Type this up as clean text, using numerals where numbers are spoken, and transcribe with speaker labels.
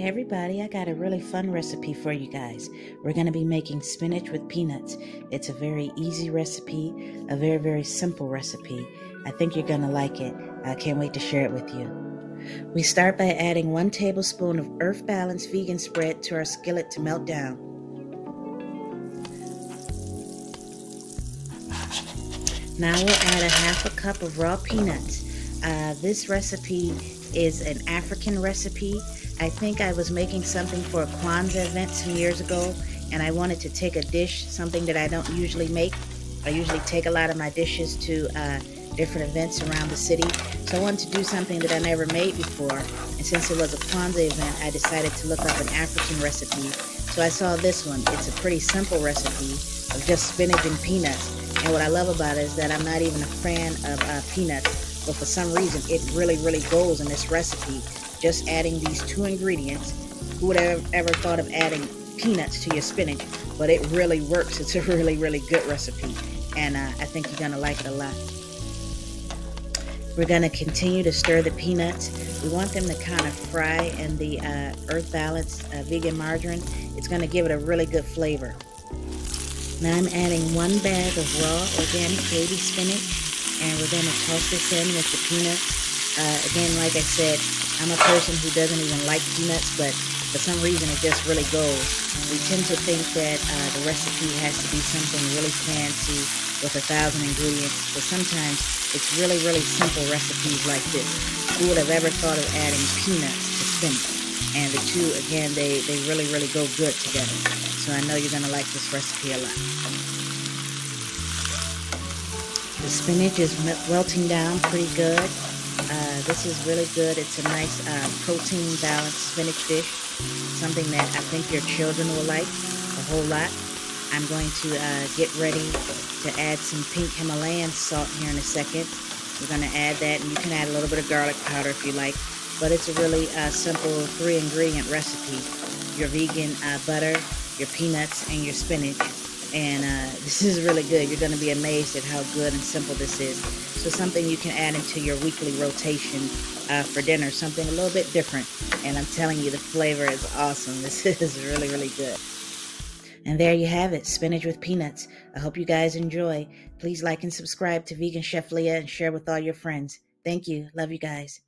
Speaker 1: Hey everybody, I got a really fun recipe for you guys. We're going to be making spinach with peanuts. It's a very easy recipe, a very, very simple recipe. I think you're going to like it. I can't wait to share it with you. We start by adding 1 tablespoon of Earth Balance vegan spread to our skillet to melt down. Now we'll add a half a cup of raw peanuts. This recipe is an African recipe. I think I was making something for a Kwanzaa event some years ago, and I wanted to take a dish, something that I don't usually make. I usually take a lot of my dishes to different events around the city, so I wanted to do something that I never made before, and since it was a Kwanzaa event, I decided to look up an African recipe. So I saw this one. It's a pretty simple recipe of just spinach and peanuts, and what I love about it is that I'm not even a fan of peanuts, but for some reason it really, really goes in this recipe. Just adding these 2 ingredients. Who would have ever thought of adding peanuts to your spinach? But it really works. It's a really, really good recipe, and I think you're gonna like it a lot. We're gonna continue to stir the peanuts. We want them to kind of fry in the Earth Balance vegan margarine. It's gonna give it a really good flavor. Now I'm adding 1 bag of raw organic baby spinach, and we're gonna toss this in with the peanuts. Again, like I said, I'm a person who doesn't even like peanuts, but for some reason it just really goes. We tend to think that the recipe has to be something really fancy with 1,000 ingredients, but sometimes it's really, really simple recipes like this. Who would have ever thought of adding peanuts to spinach? And the two, again, they really, really go good together. So I know you're going to like this recipe a lot. The spinach is wilting down pretty good. This is really good. It's a nice protein balanced spinach dish, something that I think your children will like a whole lot. I'm going to get ready to add some pink Himalayan salt here in a second. We're going to add that, and you can add a little bit of garlic powder if you like, but it's a really simple 3 ingredient recipe. Your vegan butter, your peanuts, and your spinach. And this is really good. You're going to be amazed at how good and simple this is. So something you can add into your weekly rotation for dinner, something a little bit different. And I'm telling you, the flavor is awesome. This is really, really good. And there you have it, spinach with peanuts. I hope you guys enjoy. Please like and subscribe to Vegan Chef Leah and share with all your friends. Thank you. Love you guys.